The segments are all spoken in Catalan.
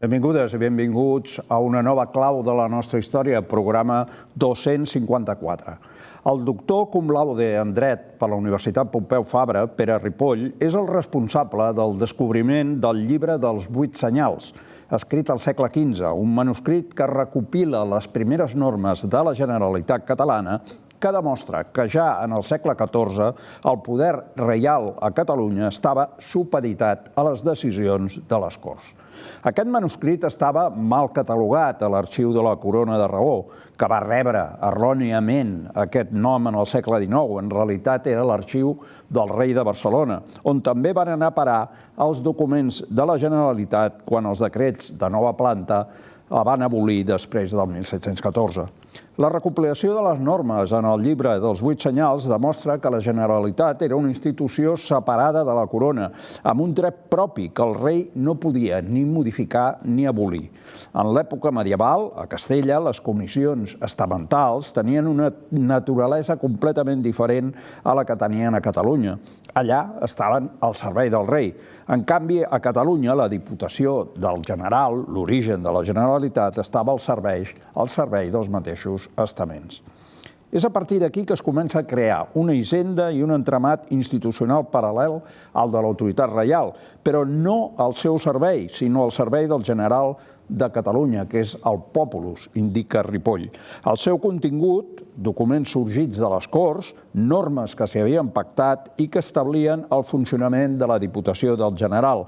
Benvingudes i benvinguts a una nova clau de la nostra història, programa 254. El doctor cum laude en dret per la Universitat Pompeu Fabra, Pere Ripoll, és el responsable del descobriment del llibre dels 8 senyals, escrit al segle XV, un manuscrit que recopila les primeres normes de la Generalitat catalana que demostra que ja en el segle XIV el poder reial a Catalunya estava supeditat a les decisions de les Corts. Aquest manuscrit estava mal catalogat a l'Arxiu de la Corona d'Aragó, que va rebre erròniament aquest nom en el segle XIX. En realitat era l'Arxiu del Rei de Barcelona, on també van anar a parar els documents de la Generalitat quan els decrets de nova planta la van abolir després del 1714. La recopilació de les normes en el llibre dels 8 senyals demostra que la Generalitat era una institució separada de la corona, amb un dret propi que el rei no podia ni modificar ni abolir. En l'època medieval, a Castella, les comissions estamentals tenien una naturalesa completament diferent a la que tenien a Catalunya. Allà estaven al servei del rei. En canvi, a Catalunya, la Diputació del General, l'origen de la Generalitat, estava al servei dels mateixos estaments. És a partir d'aquí que es comença a crear una hisenda i un entramat institucional paral·lel al de l'autoritat reial, però no al seu servei, sinó al servei del general de Catalunya, que és el populus, indica Ripoll. El seu contingut, documents sorgits de les Corts, normes que s'hi havien pactat i que establien el funcionament de la Diputació del General.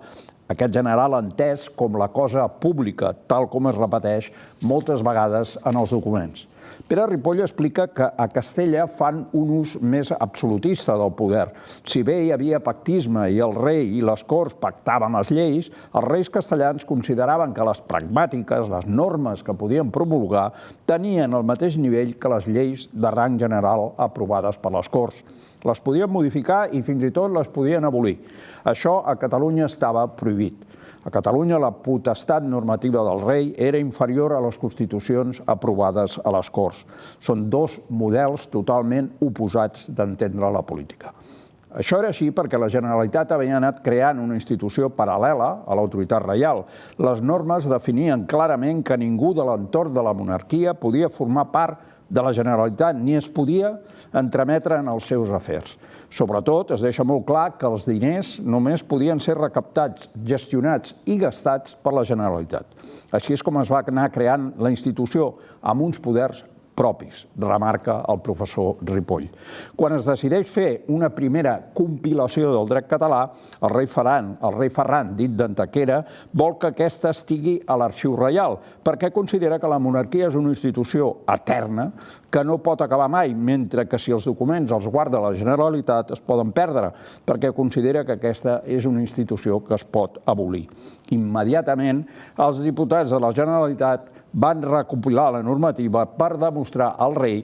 Aquest general entès com la cosa pública, tal com es repeteix moltes vegades en els documents. Pere Ripoll explica que a Castella fan un ús més absolutista del poder. Si bé hi havia pactisme i el rei i les Corts pactaven les lleis, els reis castellans consideraven que les pragmàtiques, les normes que podien promulgar, tenien el mateix nivell que les lleis de rang general aprovades per les Corts. Les podien modificar i fins i tot les podien abolir. Això a Catalunya estava prohibit. A Catalunya la potestat normativa del rei era inferior a les constitucions aprovades a les Corts. Són dos models totalment oposats d'entendre la política. Això era així perquè la Generalitat havia anat creant una institució paral·lela a l'autoritat reial. Les normes definien clarament que ningú de l'entorn de la monarquia podia formar part de la Generalitat ni es podia entremetre en els seus afers. Sobretot, es deixa molt clar que els diners només podien ser recaptats, gestionats i gastats per la Generalitat. Així és com es va anar creant la institució amb uns poders propis, remarca el professor Ripoll. Quan es decideix fer una primera compilació del dret català, el rei Ferran, dit d'Antequera, vol que aquesta estigui a l'Arxiu Reial, perquè considera que la monarquia és una institució eterna que no pot acabar mai, mentre que si els documents els guarda la Generalitat es poden perdre, perquè considera que aquesta és una institució que es pot abolir. Immediatament, els diputats de la Generalitat van recopilar la normativa per demostrar al rei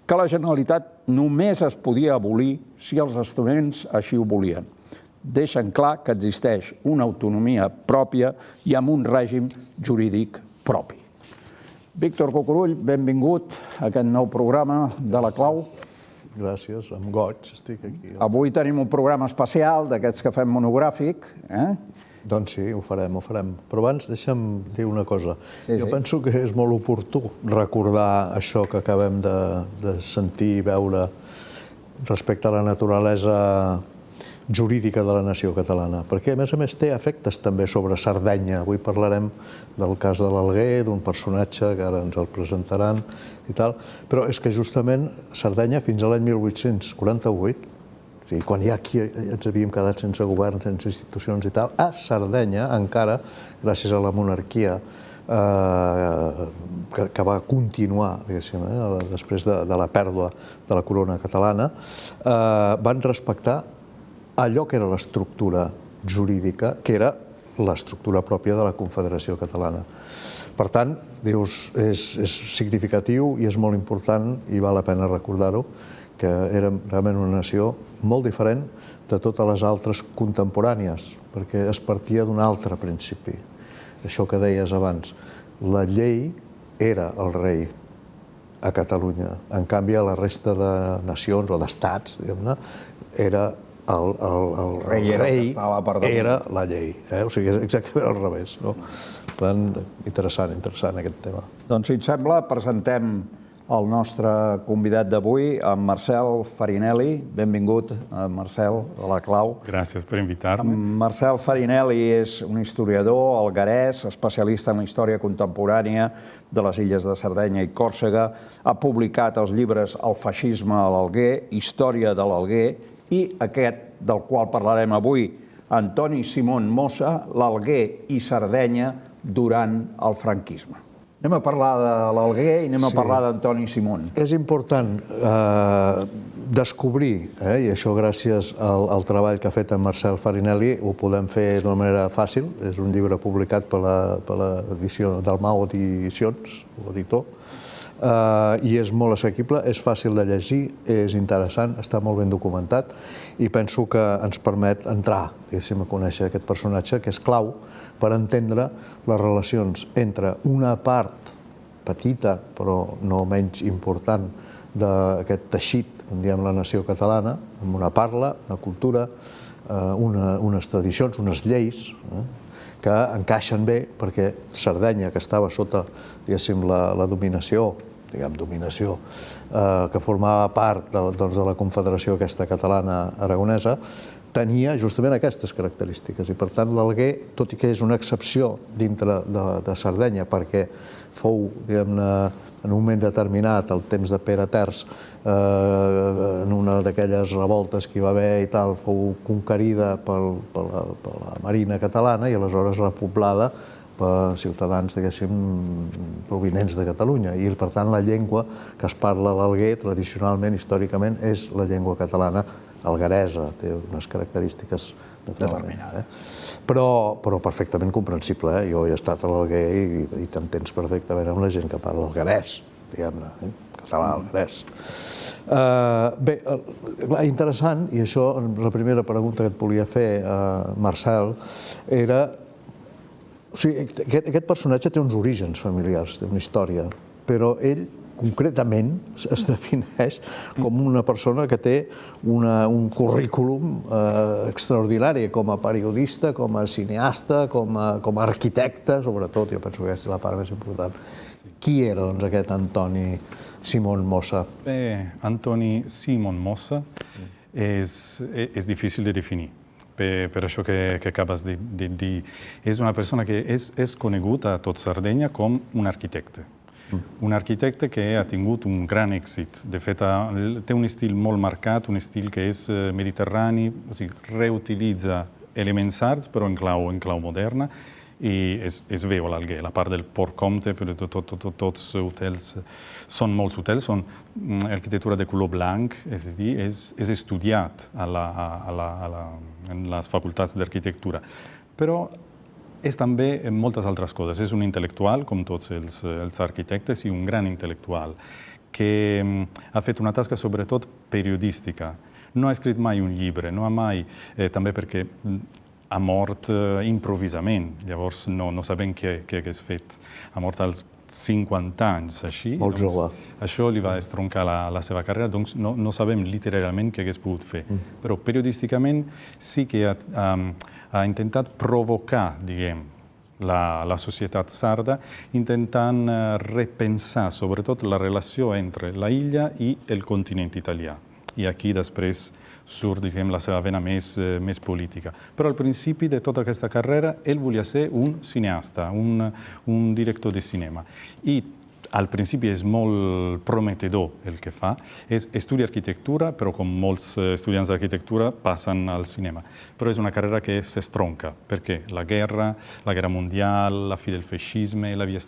que la Generalitat només es podia abolir si els estaments així ho volien. Deixen clar que existeix una autonomia pròpia i amb un règim jurídic propi. Víctor Cucurull, benvingut a aquest nou programa de La Clau. Gràcies, amb goig estic aquí. Avui tenim un programa especial d'aquests que fem monogràfic. Doncs sí, ho farem. Però abans deixa'm dir una cosa. Jo penso que és molt oportú recordar això que acabem de sentir i veure respecte a la naturalesa jurídica de la nació catalana, perquè a més té efectes també sobre Sardenya. Avui parlarem del cas de l'Alguer, d'un personatge que ara ens el presentaran i tal, però és que justament Sardenya fins a l'any 1848, quan ja aquí ens havíem quedat sense govern, sense institucions i tal, a Sardenya encara, gràcies a la monarquia que va continuar, després de la pèrdua de la corona catalana, van respectar allò que era l'estructura jurídica, que era l'estructura pròpia de la Confederació Catalana. Per tant, dius, és significatiu i és molt important, i val la pena recordar-ho, que perquè érem realment una nació molt diferent de totes les altres contemporànies, perquè es partia d'un altre principi. Això que deies abans, la llei era el rei a Catalunya. En canvi, a la resta de nacions o d'estats, diguem-ne, era el rei era la llei. O sigui, és exactament al revés. Per tant, interessant aquest tema. Doncs, si et sembla, presentem el nostre convidat d'avui, en Marcel Farinelli. Benvingut, Marcel, a La Clau. Gràcies per invitar-me. Marcel Farinelli és un historiador alguerès, especialista en la història contemporània de les illes de Sardenya i Còrsega. Ha publicat els llibres El feixisme a l'Alguer, Història de l'Alguer, i aquest, del qual parlarem avui, Antoni Simón Mossa, l'Alguer i Sardenya durant el franquisme. Anem a parlar de l'Alguer i anem a parlar d'Antoni Simón. És important descobrir, i això gràcies al treball que ha fet en Marcel Farinelli, ho podem fer d'una manera fàcil. És un llibre publicat per l'edició del Mao Edicions, l'editor, i és molt assequible, és fàcil de llegir, és interessant, està molt ben documentat i penso que ens permet entrar, diguéssim, a conèixer aquest personatge que és clau per entendre les relacions entre una part petita però no menys important d'aquest teixit, en diem la nació catalana, amb una parla, una cultura, unes tradicions, unes lleis, que encaixen bé perquè Sardenya, que estava sota, diguéssim, la dominació, que formava part de la confederació aquesta catalana aragonesa, tenia justament aquestes característiques. I per tant l'Alguer, tot i que és una excepció dintre de Sardenya, perquè fou, diguem-ne, en un moment determinat, al temps de Pere Terç, en una d'aquelles revoltes que hi va haver i tal, fou conquerida per la marina catalana i aleshores repoblada per ciutadans, diguéssim, provinents de Catalunya. I, per tant, la llengua que es parla a l'Alguer, tradicionalment, històricament, és la llengua catalana algueresa. Té unes característiques determinades. Però perfectament comprensible. Jo he estat a l'Alguer i t'entens perfectament amb la gent que parla alguerès, diguem-ne, català alguerès. Bé, interessant, i això, la primera pregunta que et volia fer, Marcel, era... O sigui, aquest personatge té uns orígens familiars, té una història, però ell concretament es defineix com una persona que té un currículum extraordinari com a periodista, com a cineasta, com a arquitecte, sobretot, jo penso que aquesta és la part més important. Qui era, doncs, aquest Antoni Simón Mossa? Bé, Antoni Simón Mossa és difícil de definir. Per això que acabes de dir. És una persona que és conegut a tot Sardenya com un arquitecte. Un arquitecte que ha tingut un gran èxit. De fet, té un estil molt marcat, un estil que és mediterrani, o sigui, reutilitza elements arts, però en clau moderna, i es veu a l'Alguer. La part del Port Comte, però tots hotels, són molts hotels, són arquitectura de color blanc, és a dir, és estudiat en les facultats d'arquitectura. Però és també en moltes altres coses. És un intel·lectual, com tots els arquitectes, i un gran intel·lectual, que ha fet una tasca sobretot periodística. No ha escrit mai un llibre, no ha mai, també perquè ha mort improvisament, llavors no sabem què hagués fet. Ha mort als 50 anys, així. Molt jove. Això li va estroncar la seva carrera, doncs no sabem literalment què hagués pogut fer. Però periodísticament sí que ha intentat provocar, diguem, la societat sarda, intentant repensar sobretot la relació entre la illa i el continent italià. I aquí després surt, diguem, la seva vena més política. Però al principi de tota aquesta carrera, ell volia ser un cineasta, un director de cinema. I al principi és molt prometedor el que fa. Estudia arquitectura, però com molts estudiants d'arquitectura passen al cinema. Però és una carrera que s'estronca, perquè la guerra mundial, la fi del feixisme, ell havia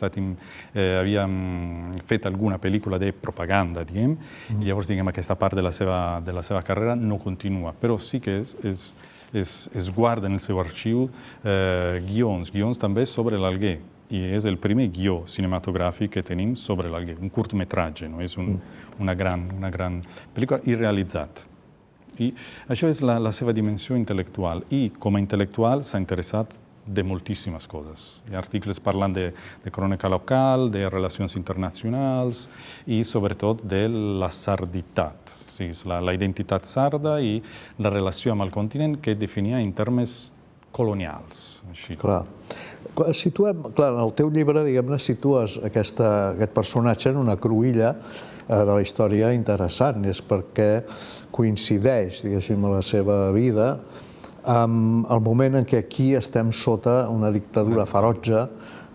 fet alguna pel·lícula de propaganda, diguem, i llavors, diguem, aquesta part de la seva carrera no continua, però sí que es guarda en el seu arxiu guions també sobre l'Alguer, i és el primer guió cinematogràfic que tenim sobre l'Alguer, un curtmetratge, no? És una gran pel·lícula i realitzat. I això és la seva dimensió intel·lectual. I com a intel·lectual s'ha interessat de moltíssimes coses. Hi ha articles parlant de crònica local, de relacions internacionals i sobretot de la sarditat, la identitat sarda i la relació amb el continent que definia en termes colonials. Clar. Clar, en el teu llibre, diguem-ne, situes aquest personatge en una cruïlla de la història interessant. És perquè coincideix, diguéssim, a la seva vida amb el moment en què aquí estem sota una dictadura ferotge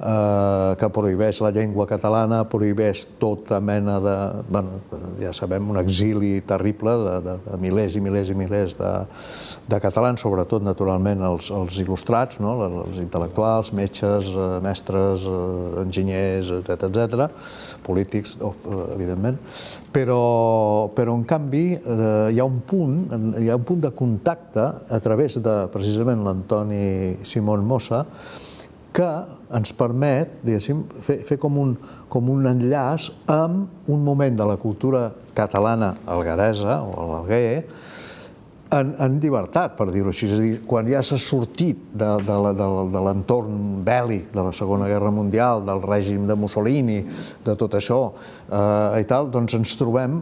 que prohibeix la llengua catalana, prohibeix tota mena de, ja sabem, un exili terrible de milers i milers i milers de catalans, sobretot, naturalment, els il·lustrats, els intel·lectuals, metges, mestres, enginyers, etc., polítics, evidentment. Però, en canvi, hi ha un punt de contacte a través de, precisament, l'Antoni Simón Mossa, que ens permet, diguéssim, fer com un enllaç amb un moment de la cultura catalana algueresa, o l'Alguer, en llibertat, per dir-ho així. És a dir, quan ja s'ha sortit de l'entorn bèl·lic de la Segona Guerra Mundial, del règim de Mussolini, de tot això i tal, doncs ens trobem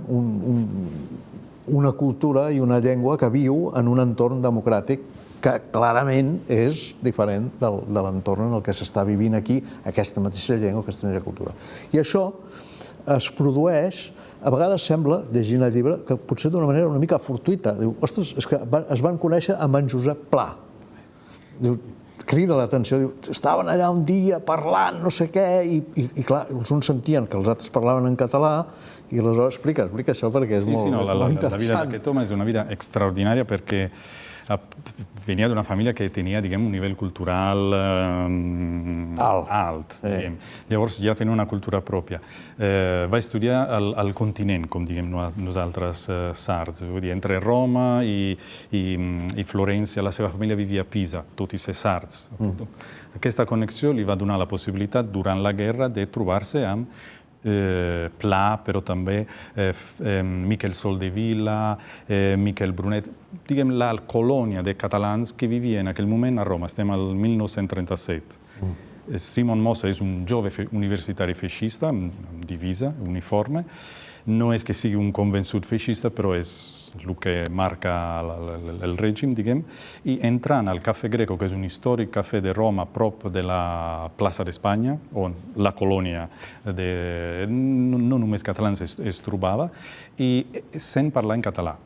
una cultura i una llengua que viu en un entorn democràtic que clarament és diferent de l'entorn en el que s'està vivint aquí aquesta mateixa llengua, aquesta mateixa cultura. I això es produeix, a vegades sembla, llegint el llibre, que potser d'una manera una mica fortuïta. Diu, ostres, és que es van conèixer amb en Josep Pla. Diu, crida l'atenció, diu, estaven allà un dia parlant, no sé què, i clar, els uns sentien que els altres parlaven en català, i aleshores explica això perquè és molt interessant. La vida d'aquest home és una vida extraordinària perquè venia d'una família que tenia, diguem, un nivell cultural alt. Llavors ja tenia una cultura pròpia. Va estudiar al continent, com diguem nosaltres sards. Vull dir, entre Roma i Florència, la seva família vivia a Pisa, tot i ser sards. Aquesta connexió li va donar la possibilitat, durant la guerra, de trobar-se amb Pla, però també Miquel Soldevila, Miquel Brunet, diguem la colònia de catalans que vivia en aquell moment a Roma. Estem al 1937. Simón Mossa és un jove universitari feixista, amb divisa, uniforme. No és que sigui un convençut feixista, però és el que marca el règim, diguem, i entrant al Cafè Greco, que és un històric cafè de Roma, prop de la plaça d'Espanya, on la colònia no només catalans es trobava, i sent parlar en català.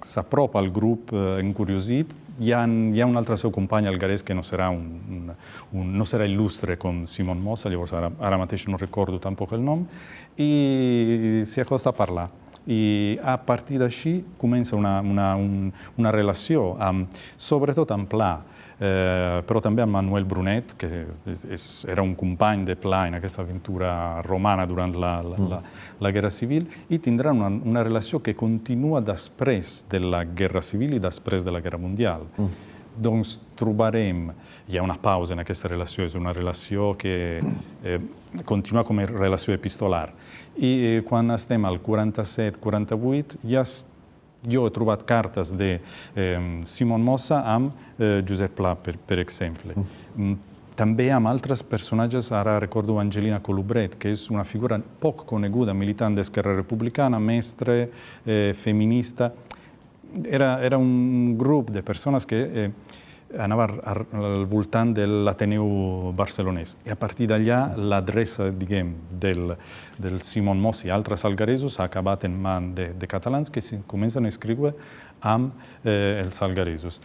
S'apropa al grup encuriosit. Hi ha un altre seu company alguerès que no serà il·lustre com Simón Mossa, llavors ara mateix no recordo tampoc el nom, i s'hi acosta a parlar. I a partir d'així comença una relació, sobretot amb Pla, però també amb Manuel Brunet, que era un company de Pla en aquesta aventura romana durant la Guerra Civil, i tindrà una relació que continua després de la Guerra Civil i després de la Guerra Mundial. Doncs trobarem, hi ha una pausa en aquesta relació, és una relació que continua com a relació epistolar. I quan estem al 47-48, jo he trobat cartes de Simón Mossa amb Josep Pla, per exemple. També amb altres personatges, ara recordo Angelina Colubret, que és una figura poc coneguda, militant d'Esquerra Republicana, mestre, feminista. Era un grup de persones que anava al voltant de l'Ateneu barcelonès. I a partir d'allà, l'adreça, diguem, del Simón Mossa i altres algueresos ha acabat en mans de catalans que comencen a escriure amb els algueresos.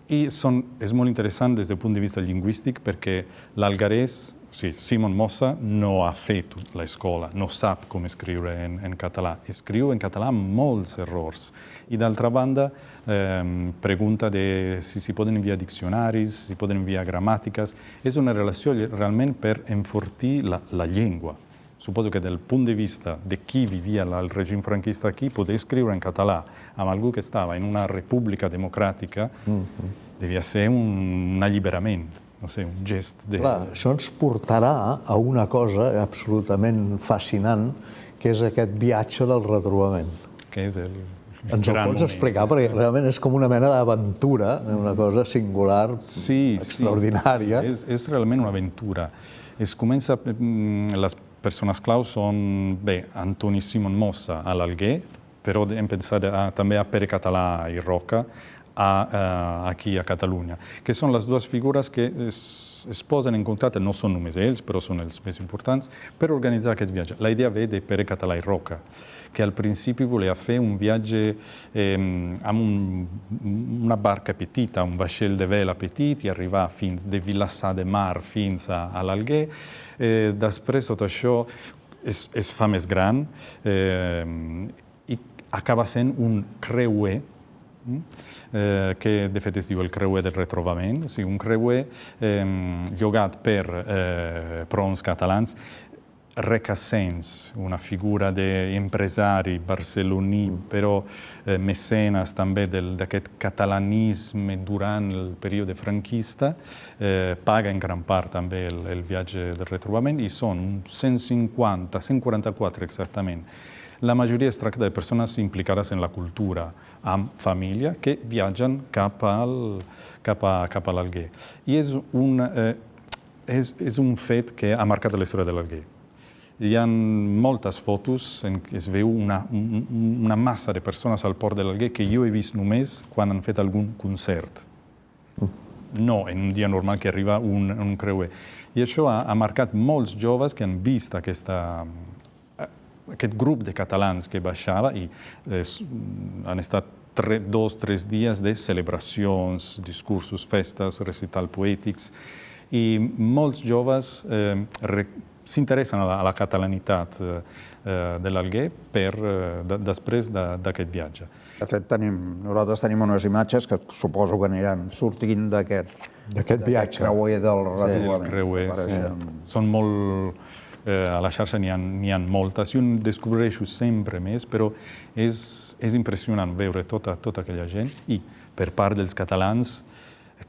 I és molt interessant des del punt de vista lingüístic perquè l'alguerès, Simón Mossa no ha fet l'escola, no sap com escriure en català. Escriu en català amb molts errors. I d'altra banda, pregunta si si poden enviar diccionaris, si poden enviar gramàtiques. És una relació realment per enfortir la llengua. Suposo que del punt de vista de qui vivia el règim franquista aquí, poder escriure en català amb algú que estava en una república democràtica devia ser un alliberament. no sé, un gest de... Clar, això ens portarà a una cosa absolutament fascinant, que és aquest viatge del retrobament. Que és el Ens ho pots explicar? Perquè realment és com una mena d'aventura, una cosa singular, extraordinària. És realment una aventura. Es comença... Les persones claus són, bé, Antoni Simon Mossa a l'Alguer, però hem pensat també a Pere Català i Roca, aquí a Catalunya, que són les dues figures que es posen en contacte, no són només ells, però són els més importants, per organitzar aquest viatge. La idea ve de Pere Català i Roca, que al principi volia fer un viatge amb una barca petita, un vaixell de vela petit, i arribar fins de Vilassar de Mar fins a l'Alguer. Després tot això es fa més gran i acaba sent un creuer, que de fet es diu el creuer del retrobament, o sigui, un creuer llogat per prohoms catalans. Requesens, una figura d'empresari barceloní, però mecenes també d'aquest catalanisme durant el període franquista, paga en gran part també el viatge del retrobament, i són 150, 144 exactament. La majoria es tracta de persones implicades en la cultura, amb família, que viatgen cap a l'Alguer. I és un fet que ha marcat la història de l'Alguer. Hi ha moltes fotos en què es veu una massa de persones al port de l'Alguer que jo he vist només quan han fet algun concert. No en un dia normal que arriba un creuer. I això ha marcat molts joves que han vist aquest grup de catalans que baixava i han estat 2 o 3 dies de celebracions, discursos, festes, recital poètics, i molts joves s'interessen a la catalanitat de l'Alguer després d'aquest viatge. De fet, nosaltres tenim unes imatges que suposo que aniran sortint d'aquest viatge. Creuer del retrobament. Creuer, són molt... A la xarxa n'hi ha moltes. Jo en descobreixo sempre més, però és impressionant veure tota aquella gent. I per part dels catalans,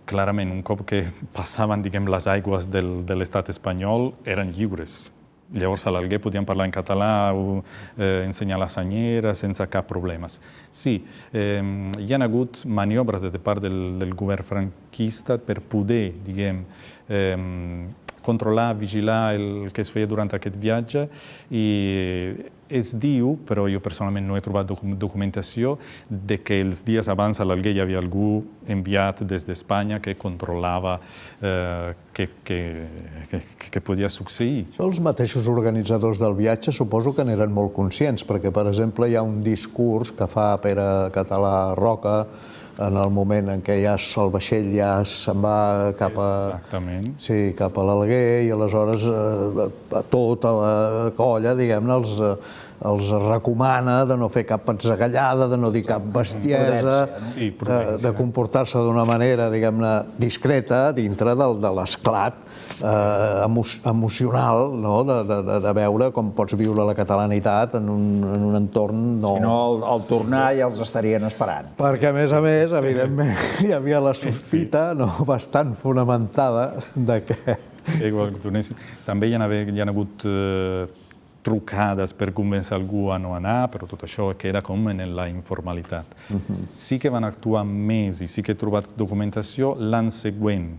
clarament, un cop que passaven, diguem, les aigües de l'estat espanyol, eren lliures. Llavors a l'Alguer podien parlar en català o ensenyar la senyera sense cap problema. Sí, hi ha hagut maniobres de part del govern franquista per poder, diguem, controlar, vigilar el que es feia durant aquest viatge, i es diu, però jo personalment no he trobat documentació, de que els dies abans a l'Alguer hi havia algú enviat des d'Espanya que controlava què podia succeir. Els mateixos organitzadors del viatge suposo que n'eren molt conscients, perquè, per exemple, hi ha un discurs que fa Pere Català Roca en el moment en què el vaixell ja se'n va cap a l'Alguer, i aleshores tota la colla, diguem-ne, els recomana de no fer cap atzagallada, de no dir cap bestiesa, de comportar-se d'una manera, diguem-ne, discreta dintre de l'esclat emocional, de veure com pots viure la catalanitat en un entorn... Si no, al tornar ja els estarien esperant. Perquè, a més, evidentment, hi havia la sospita bastant fonamentada de que... També hi ha hagut trucades per convèncer algú a no anar, però tot això queda com en la informalitat. Sí que van actuar més i sí que he trobat documentació l'any següent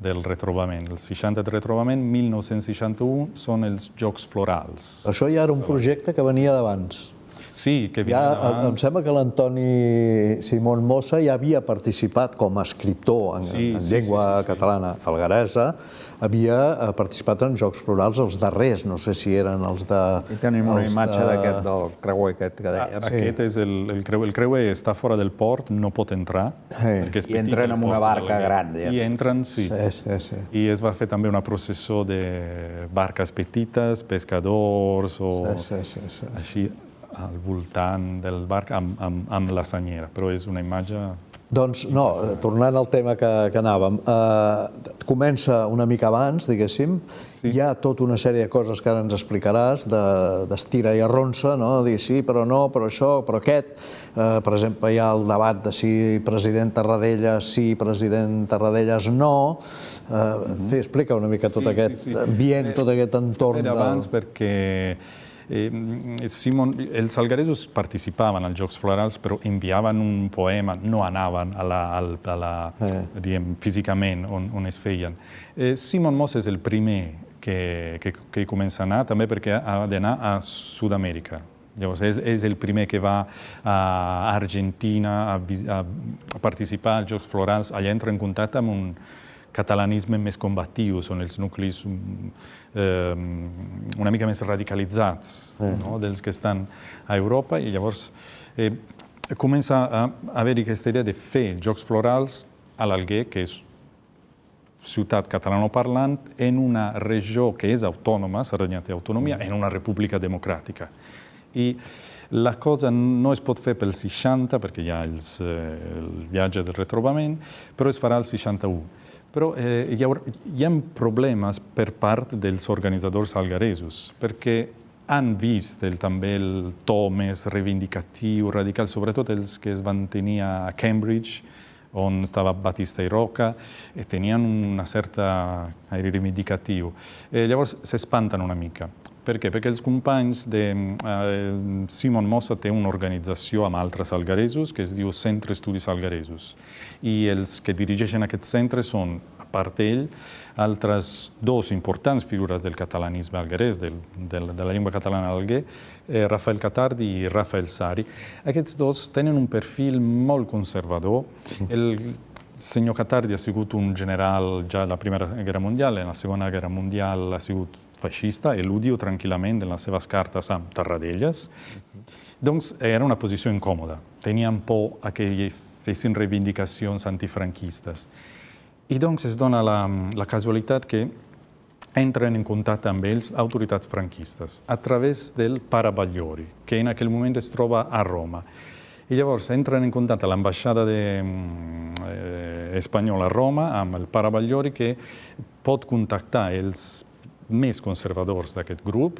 del retrobament. El 60 del retrobament, 1961, són els Jocs Florals. Això ja era un projecte que venia d'abans. Sí, que venia d'abans. Em sembla que l'Antoni Simon Mossa ja havia participat com a escriptor en llengua catalana algueresa, havia participat en Jocs Florals, els darrers, no sé si eren els de... I tenim una imatge d'aquest, del creuer aquest que deies. Aquest és el creuer. El creuer està fora del port, no pot entrar. I entren en una barca gran. I entren, sí. I es va fer també una processó de barques petites, pescadors o així al voltant del barc amb la senyera. Però és una imatge Doncs no, tornant al tema que anàvem, comença una mica abans, diguéssim, hi ha tota una sèrie de coses que ara ens explicaràs, d'estira i arronsa, no? Dir sí, però no, però això, però aquest. Per exemple, hi ha el debat de si president Tarradellas sí, president Tarradellas no. En fi, explica una mica tot aquest ambient, tot aquest entorn. Era abans perquè els algaresos participaven als Jocs Florals, però enviaven un poema, no anaven físicament on es feien. Simon Mossa és el primer que comença a anar, també perquè ha d'anar a Sud-amèrica. Llavors, és el primer que va a Argentina a participar als Jocs Florals. Allà entra en contacte amb un catalanisme més combatiu, són els nuclis una mica més radicalitzats dels que estan a Europa, i llavors comença a haver-hi aquesta idea de fer Jocs Florals a l'Alguer, que és ciutat catalanoparlant, en una regió que és autònoma, Sardenya té autonomia, en una república democràtica. I la cosa no es pot fer pel 60, perquè hi ha el viatge del retrobament, però es farà el 61. Però hi ha problemes per part dels organitzadors algaresos, perquè han vist també el to més reivindicatiu, radical, sobretot els que es van tenir a Cambridge, on estava Batista i Roca, i tenien una certa aire reivindicatiu. Llavors s'espanten una mica. Per què? Perquè els companys de Simon Mossa té una organització amb altres algaresos que es diu Centre Estudis Algaresos. I els que dirigeixen aquest centre són, a part d'ell, altres dos importants figures del catalanisme algarès, de la llengua catalana a l'Alguer, Rafael Catardi i Rafael Sari. Aquests dos tenen un perfil molt conservador. El senyor Catardi ha sigut un general ja a la Primera Guerra Mundial, en la Segona Guerra Mundial ha sigut fascista, eludiu tranquil·lament en les seves cartes amb Tarradellas. Doncs era una posició incòmoda. Tenien por que fessin reivindicacions antifranquistes. I doncs es dona la casualitat que entren en contacte amb ells autoritats franquistes a través del pare Bagliori, que en aquell moment es troba a Roma. I llavors entren en contacte a l'ambaixada espanyola a Roma amb el pare Bagliori, que pot contactar els més conservadors d'aquest grup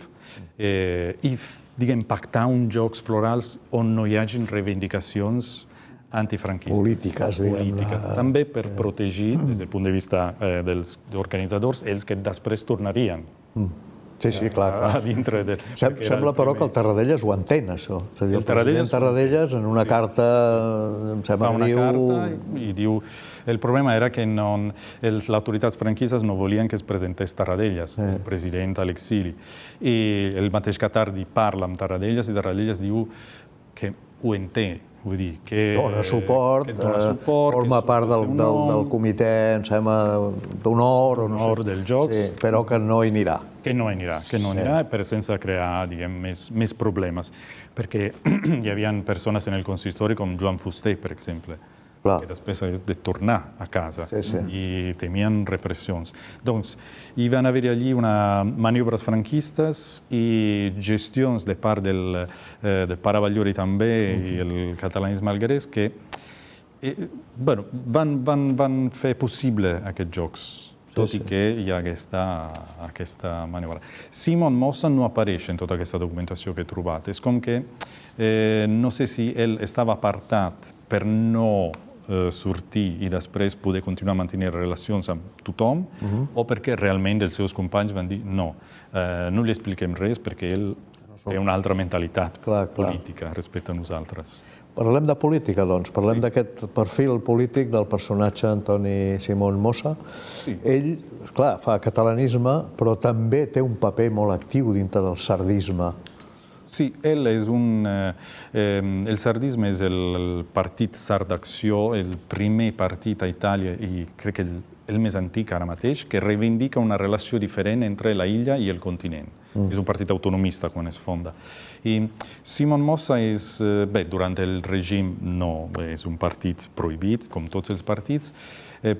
i, diguem, pactar uns Jocs Florals on no hi hagin reivindicacions antifranquistes. Polítiques, diguem-ne. També per protegir, des del punt de vista dels organitzadors, els que després tornarien. Sí, clar. Dintre de... Sembla, però, que el Tarradellas ho entén, això. És a dir, el president Tarradellas, en una carta, em sembla que diu... Fa una carta i diu... El problema era que les autoritats franquistes no volien que es presentés Tarradellas, el president a l'exili. I el mateix Catardi parla amb Tarradellas i Tarradellas diu que ho entén. Vull dir, que dona suport, forma part del comitè, em sembla, d'honor dels Jocs, però que no hi anirà. Que no hi anirà, però sense crear, diguem, més problemes. Perquè hi havia persones en el consistori com Joan Fuster, per exemple, que després de tornar a casa i temien repressions. Doncs hi van haver allí maniobres franquistes i gestions de part del pare Bagliori també i el catalanisme algarès que van fer possible aquests jocs, tot i que hi ha aquesta maniobra. Simon Mossa no apareix en tota aquesta documentació que he trobat. És com que no sé si ell estava apartat per no sortir i després poder continuar a mantenir relacions amb tothom, o perquè realment els seus companys van dir no li expliquem res perquè ell té una altra mentalitat política respecte a nosaltres. Parlem de política, doncs. Parlem d'aquest perfil polític del personatge Antoni Simon Mossa. Ell, clar, fa catalanisme, però també té un paper molt actiu dintre del sardisme. Sí, ell és el sardisme és el partit sard d'acció, el primer partit a Itàlia i crec que el més antic ara mateix, que reivindica una relació diferent entre la illa i el continent. És un partit autonomista quan es fonda. I Simon Mossa és, durant el règim no, és un partit prohibit, com tots els partits,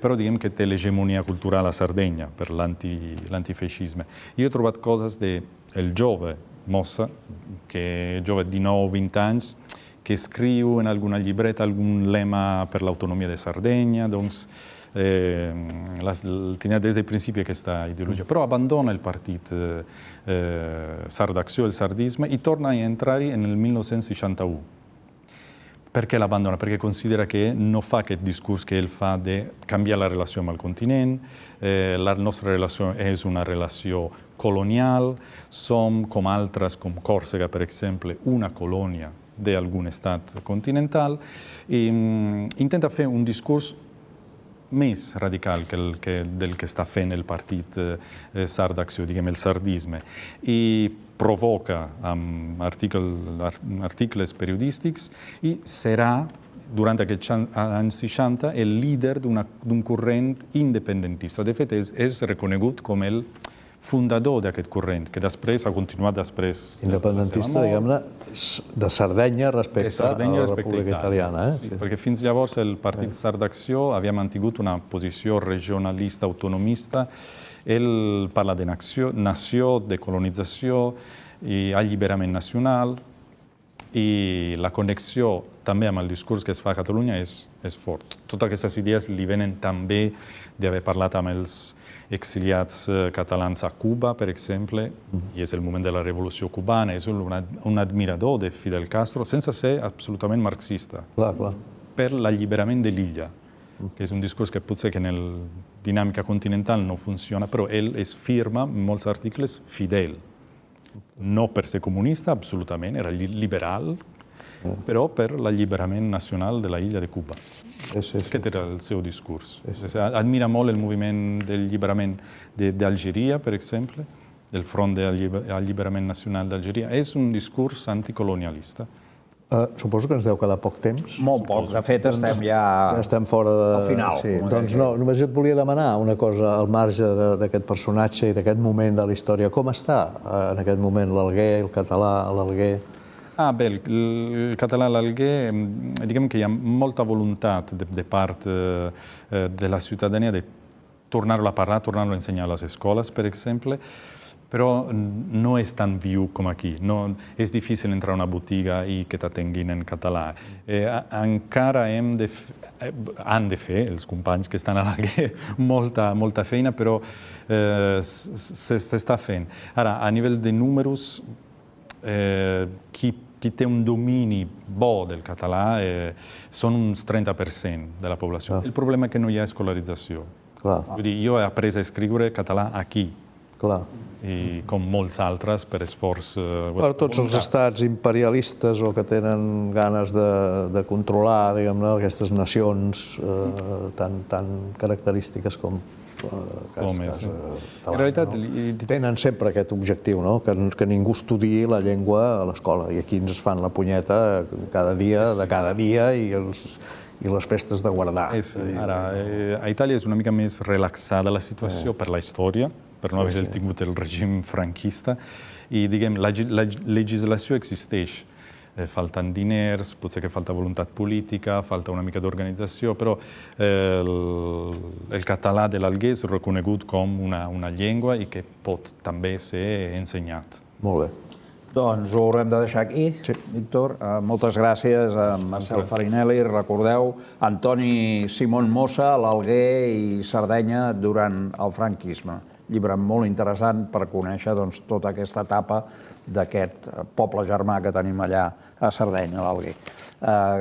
però diguem que té l'hegemonia cultural a Sardenya per l'antifeixisme. Jo he trobat coses del jove Mossa, que jove de 19-20 anys, que escriu en alguna llibreta algun lema per l'autonomia de Sardenya, doncs tenia des del principi aquesta ideologia, però abbandona el partit Sard d'Acció, el sardisme, i torna a entrar-hi nel 1961. Perché l'abbandona? Perché considera che non fa aquest discurs que ell fa de canviar la relació amb el continent, la nostra relació és una relació colonial, som, com altres, com Còrsega, per exemple, una colònia d'algun estat continental, i intenta fer un discurs més radical del que està fent el partit Sard d'Acció, diguem, el sardisme, i provoca amb articles periodístics i serà, durant aquests anys 60, el líder d'un corrent independentista. De fet, és reconegut com el fundador d'aquest corrent, que després ha continuat després... Independentista, diguem-ne, de Sardenya respecte a la República Italiana. Sí, perquè fins llavors el partit Sard d'Acció havia mantingut una posició regionalista, autonomista. Ell parla de nació, de colonització i alliberament nacional, i la connexió també amb el discurs que es fa a Catalunya és fort. Totes aquestes idees li venen també d'haver parlat amb els exiliats catalans a Cuba, per exemple, i és el moment de la Revolució Cubana, és un admirador de Fidel Castro, sense ser absolutament marxista, per l'alliberament de l'illa, que és un discurs que potser que en la dinàmica continental no funciona, però ell es firma en molts articles fidel. No per ser comunista, absolutament, era liberal, però per l'alliberament nacional de la illa de Cuba. Aquest era el seu discurs. Admira molt el moviment del alliberament d'Algèria, per exemple, del Front d'Alliberament Nacional d'Algèria. És un discurs anticolonialista. Suposo que ens deu quedar poc temps. Molt poc. De fet, estem ja estem fora al final. Doncs no, només et volia demanar una cosa al marge d'aquest personatge i d'aquest moment de la història. Com està en aquest moment l'Alguer, el català a l'Alguer? Bé, el català a l'Alguer, diguem que hi ha molta voluntat de part de la ciutadania de tornar-lo a parlar, tornar-lo a ensenyar a les escoles, per exemple, però no és tan viu com aquí. És difícil entrar a una botiga i que t'atenguin en català. Encara han de fer, els companys que estan a l'Alguer, molta feina, però s'està fent. Ara, a nivell de números, qui té un domini bo del català són uns 30% de la població. El problema és que no hi ha escolarització. Vull dir, jo he après a escriure català aquí. I com molts altres, per esforç... Tots els estats imperialistes o que tenen ganes de controlar, diguem-ne, aquestes nacions tan característiques com en realitat, tenen sempre aquest objectiu, que ningú estudiï la llengua a l'escola. I aquí ens fan la punyeta cada dia, de cada dia, i les festes de guardar. Ara, a Itàlia és una mica més relaxada la situació per la història, per no haver tingut el règim franquista, i, diguem, la legislació existeix. Falten diners, potser que falta voluntat política, falta una mica d'organització, però el català de l'Alguer és reconegut com una llengua i que pot també ser ensenyat. Molt bé. Doncs ho haurem de deixar aquí, Víctor. Moltes gràcies a Marcel Farinelli. Recordeu, Antoni Simón Mossa, l'Alguer i Sardenya durant el franquisme. Llibre molt interessant per conèixer tota aquesta etapa d'aquest poble germà que tenim allà a Sardenya, a l'Alguer.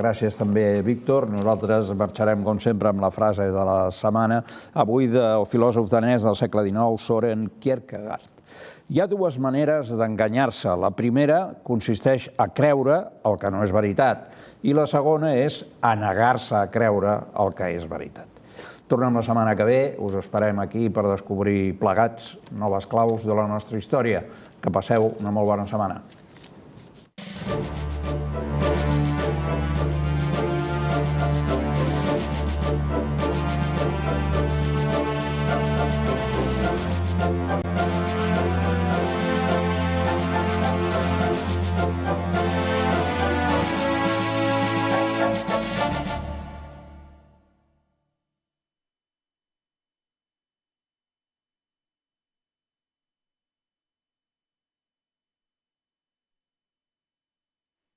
Gràcies també, Víctor. Nosaltres marxarem, com sempre, amb la frase de la setmana, avui del filòsof danès del segle XIX, Søren Kierkegaard. Hi ha dues maneres d'enganyar-se. La primera consisteix a creure el que no és veritat i la segona és a negar-se a creure el que és veritat. Tornem la setmana que ve, us esperem aquí per descobrir plegats noves claus de la nostra història. Que passeu una molt bona setmana.